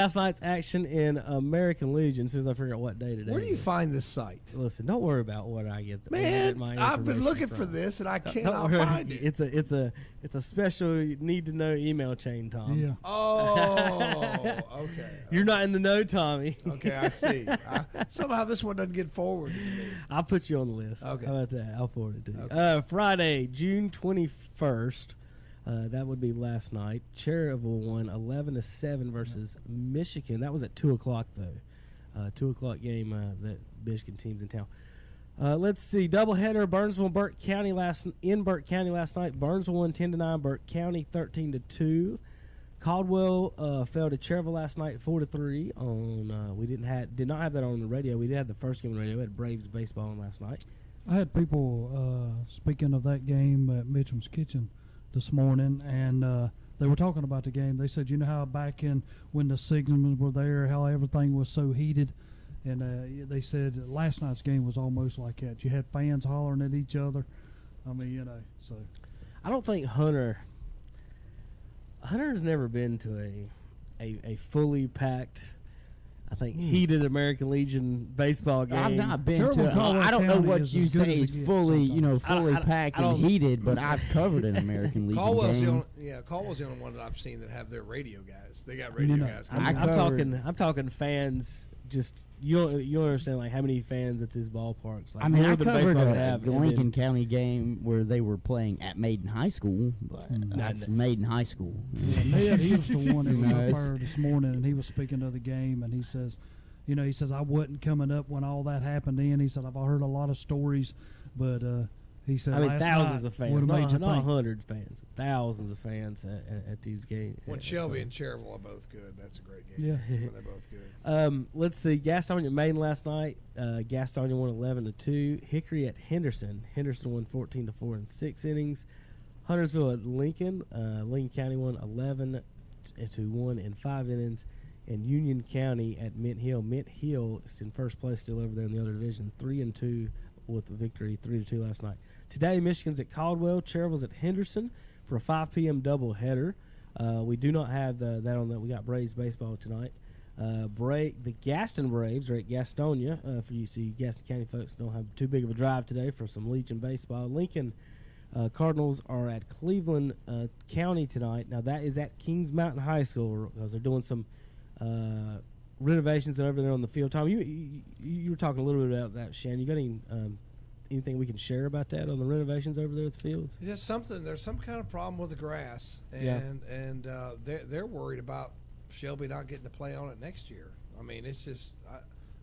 Last night's action in American Legion. As soon as I figure out what day today. Where do you find this site? Listen, don't worry about what I get. Man, I've been looking for this and I cannot find it. It's a special need to know email chain, Tom. Yeah. Oh, okay. You're not in the know, Tommy. Okay, I see. Somehow this one doesn't get forwarded to me. I'll put you on the list. Okay. How about that? I'll forward it to you. Okay. Friday, June 21st. That would be last night. Cherryville won 11-7 versus Michigan. That was at 2 o'clock though. 2 o'clock game. That Michigan team's in town. Let's see. Doubleheader. Burnsville and Burke County last night. Burnsville won 10-9. Burke County 13-2. Caldwell fell to Cherryville last night 4-3. On we did not have that on the radio. We did have the first game on the radio. We had Braves baseball on last night. I had people speaking of that game at Mitchem's Kitchen this morning, and they were talking about the game. They said, you know how back in when the Sigsmans were there, how everything was so heated, and they said last night's game was almost like that. You had fans hollering at each other. I mean, so. I don't think Hunter's never been to a fully packed, I think, heated American Legion baseball game. I've not been Terrible to it. Colorado I don't know County what is you as good say as is it gets fully, sometimes. fully packed and heated, but I've covered an American Legion game. Caldwell's the only one that I've seen that have their radio guys. They got radio guys. I'm talking fans. Just you don't understand like how many fans at this ballpark's. Like, I mean, I the covered have, the Lincoln County game where they were playing at Maiden High School, but that's Maiden High School. Yeah, Ned, he was the one that was up there this morning, and he was speaking of the game, and he says, he says, I wasn't coming up when all that happened in. He said, I've heard a lot of stories, but he said, I mean, thousands of fans, not hundreds of fans, thousands of fans at these games. When Shelby and Cherryville are both good, that's a great game. Yeah. When they're both good. Let's see. Gastonia at Maiden last night. Gastonia won 11-2. Hickory at Henderson. Henderson won 14-4 in 6 innings. Huntersville at Lincoln. Lincoln County won 11-1 in 5 innings. And Union County at Mint Hill. Mint Hill is in first place, still over there in the other division, 3-2 with a victory, 3-2 last night. Today, Michigan's at Caldwell. Cherryville's at Henderson for a 5 p.m. doubleheader. We do not have that on that. We got Braves baseball tonight. The Gaston Braves are at Gastonia. For you see, Gaston County folks don't have too big of a drive today for some Legion baseball. Lincoln Cardinals are at Cleveland County tonight. Now, that is at Kings Mountain High School because they're doing some renovations over there on the field. Tom, you were talking a little bit about that, Shannon. You got anything we can share about that on the renovations over there at the fields? It's just something. There's some kind of problem with the grass, and they're worried about Shelby not getting to play on it next year. I mean, it's just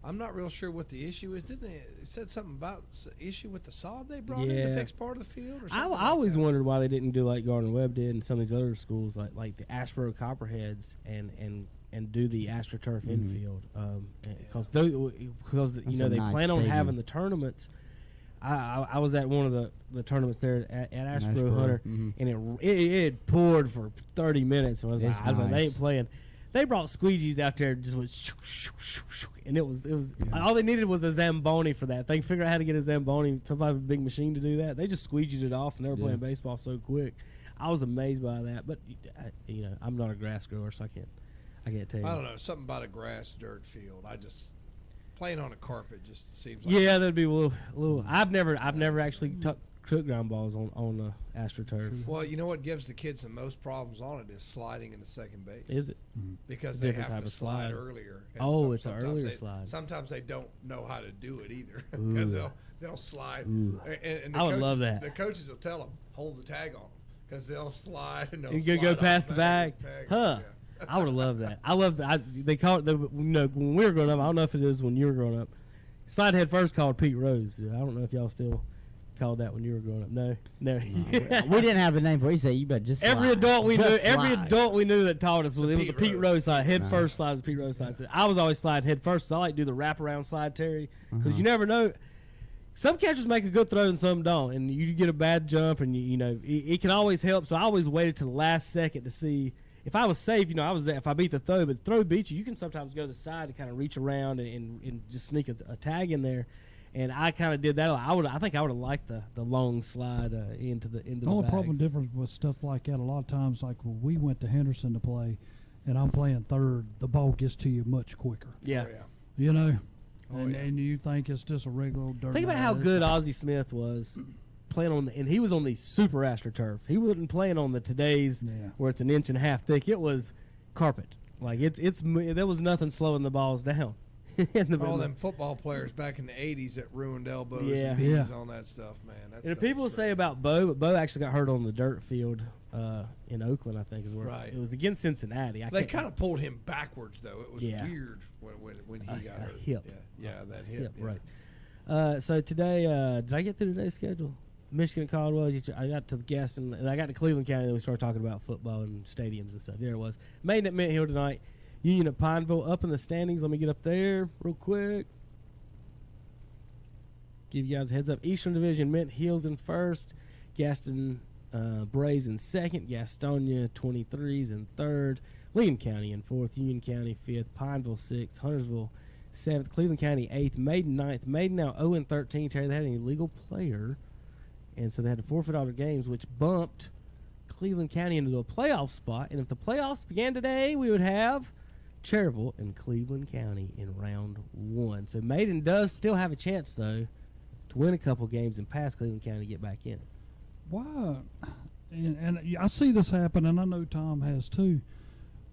I'm not real sure what the issue is. Didn't it said something about issue with the sod they brought in to fix part of the field? Or something I always wondered why they didn't do like Gardner Webb did and some of these other schools like the Ashboro Copperheads and do the AstroTurf infield because they plan on having the tournaments. I was at one of the tournaments there at Ashboro Hunter, and it poured for 30 minutes. And I was like, they ain't playing. They brought squeegees out there and just went shoo, shoo, shoo, shoo, and it was all they needed was a Zamboni for that. If they can figure out how to get a Zamboni, some type of big machine to do that, they just squeegeed it off, and they were playing baseball so quick. I was amazed by that, but I'm not a grass grower, so I can't tell you. I don't know, something about a grass dirt field. I just playing on a carpet just seems like that'd be a little. I've never actually took ground balls on AstroTurf. Well, you know what gives the kids the most problems on it is sliding into second base. Is it? Because they have to slide earlier. And it's an earlier slide. Sometimes they don't know how to do it either because they'll slide. And I would love that. The coaches will tell them hold the tag on them because they'll slide and they'll you go past the bag. Huh. Yeah. I would have loved that. I love that. They call it when we were growing up. I don't know if it is when you were growing up. Slide head first called Pete Rose. I don't know if y'all still called that when you were growing up. No. We didn't have a name for it. He said, you better just slide. Every adult we knew that taught us it was a Pete Rose slide. Head first slide is Pete Rose slide. So I was always sliding head first. So I like to do the wraparound slide, Terry, because you never know. Some catchers make a good throw and some don't, and you get a bad jump, and it can always help. So I always waited to the last second to see if I was safe. I was there. If I beat the throw, but the throw beats you, you can sometimes go to the side to kind of reach around and just sneak a tag in there. And I kind of did that. I think I would have liked the long slide into the only problem difference with stuff like that. A lot of times, like when we went to Henderson to play, and I'm playing third, the ball gets to you much quicker. Yeah. Oh, yeah. You know, Oh, and, yeah. and you think it's just a regular dirt. Think about road. how It's good not. Ozzie Smith was playing on and he was on the super astroturf. He wasn't playing on the today's Yeah. where it's an inch and a half thick. It was carpet. Like there was nothing slowing the balls down. All them football players back in the 80s that ruined elbows Yeah. and knees Yeah. on that stuff, man. That And stuff people was say great. about Bo, but Bo actually got hurt on the dirt field in Oakland, I think is where Right. it was against Cincinnati. They kind of pulled him backwards, though. It was Yeah. weird when he got hurt. hip. Yeah, that hip. Yeah. right. So today, did I get through today's schedule? Michigan and Caldwell. I got to the Gaston, and I got to Cleveland County. Then we started talking about football and stadiums and stuff. There it was. Maiden at Mint Hill tonight. Union at Pineville. Up in the standings. Let me get up there real quick. Give you guys a heads up. Eastern Division, Mint Hill's in first. Gaston Braves in second. Gastonia 23s in third. Lincoln County in fourth. Union County fifth. Pineville sixth. Huntersville seventh. Cleveland County eighth. Maiden ninth. Maiden now 0-13. Terry, they had an illegal player, and so they had to forfeit all their games, which bumped Cleveland County into a playoff spot. And if the playoffs began today, we would have Cherville and Cleveland County in round one. So Maiden does still have a chance, though, to win a couple games and pass Cleveland County to get back in. Why? And I see this happen, and I know Tom has too.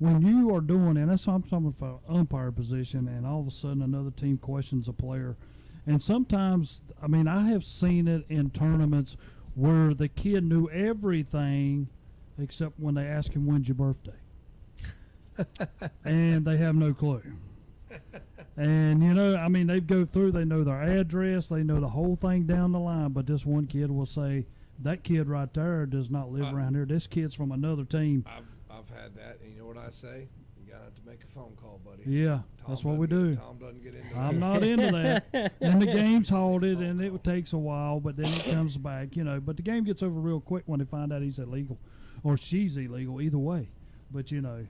When you are doing, and that's I'm talking for umpire position, and all of a sudden another team questions a player, and sometimes, I mean, I have seen it in tournaments where the kid knew everything except when they ask him when's your birthday, and they have no clue. And, you know, I mean, they go through, they know their address, they know the whole thing down the line, but this one kid will say, that kid right there does not live around here. This kid's from another team. I've had that, and you know what I say? You got to make a phone call, buddy. Yeah, that's what we do. Tom doesn't get into I'm that. not into that. And the game's halted, and it takes a while, but then it comes back, you know. But the game gets over real quick when they find out he's illegal or she's illegal, either way. But, you know,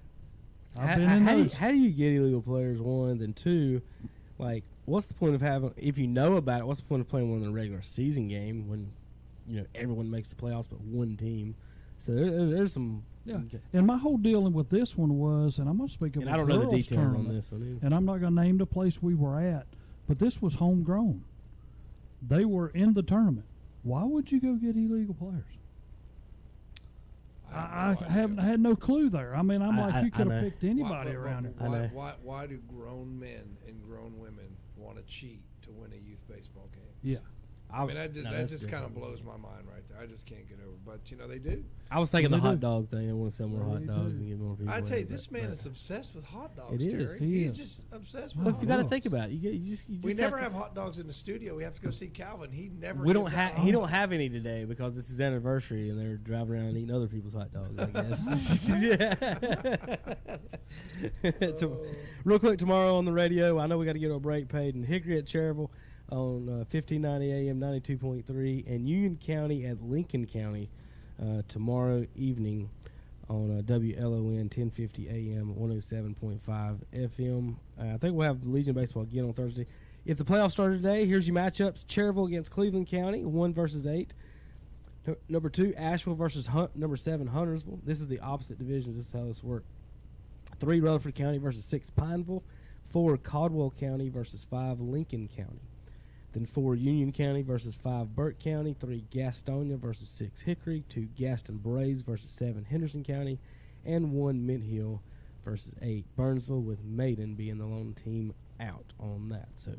I've been in those. How do you get illegal players, one? Then two, like, what's the point of having, if you know about it, what's the point of playing one in a regular season game when, you know, everyone makes the playoffs but one team? So there's some. Yeah, and my whole dealing with this one was, and I'm going to speak of And a I don't know the girls' details on tournament, this one either. and I'm not going to name the place we were at, but this was homegrown. They were in the tournament. Why would you go get illegal players? I had no clue there. I mean, I'm like, you could have picked anybody around here. Why do grown men and grown women want to cheat to win a youth baseball game? Yeah. I mean, that just kind of blows my mind right there. I just can't get over. But you know, they do. I was thinking the They hot do. dog thing. I want to sell more hot They dogs do. and get more people. I tell you, in, this but- man but- is obsessed with hot dogs. It is. Terry. He He's is. just obsessed with. Well, hot if you got to dogs. think about it, you just We never to- have hot dogs in the studio. We have to go see Calvin. He never. We don't gives have. out He hot don't dogs. have any today because it's his anniversary and they're driving around eating other people's hot dogs. I guess. Real quick, tomorrow on the radio, I know we got to get our break paid. And Hickory at Cherville on 1590 AM 92.3, and Union County at Lincoln County tomorrow evening on WLON 1050 AM 107.5 FM. I think we'll have Legion baseball again on Thursday. If the playoffs started today, here's your matchups: Cherville against Cleveland County, 1 versus 8. Number 2, Asheville versus number 7, Huntersville. This is the opposite divisions. This is how this works. 3, Rutherford County versus 6, Pineville. 4, Caldwell County versus 5, Lincoln County. Then 4, Union County versus 5, Burke County. 3, Gastonia versus 6, Hickory. 2, Gaston Braves versus 7, Henderson County. And 1, Mint Hill versus 8, Burnsville, with Maiden being the lone team out on that. So